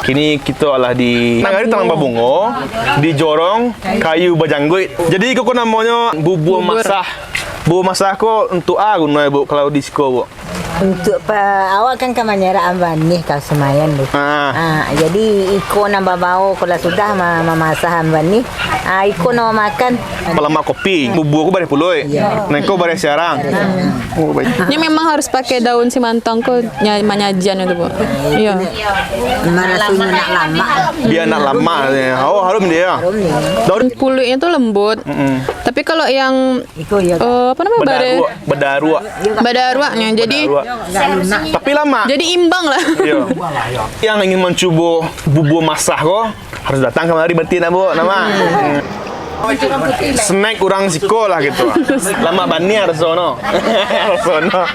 Kini kita lah di Nagari Talang Babungo, di Jorong Kayu Bajangguit. Jadi kok namanya bubur masah. Bu masak ko untuk guna Bu kalau di Siko Bu. Untuk awak kan kamanyera ambani kau semayan Bu. Jadi iko nambah bau kalau sudah memasak ambani. Iko nama makan. Pelama kopi, bubur ko bare puluy. Nengko bare siarang. Oh baik. Ini memang harus pakai daun simantang kok manyajian itu Bu. Iya. Mana sunya nak lama. Biar nak lama. Oh harum dia. Daun puluy itu lembut. Tapi kalau yang Iko ya. apa namanya Badaruaknya jadi tapi lama. jadi imbang lah. Iya. Yang ingin mencoba bubur masak kok harus datang kemari betina Bu nama. Snack kurang Siko lah gitu. Lama bani harus sono. Sono.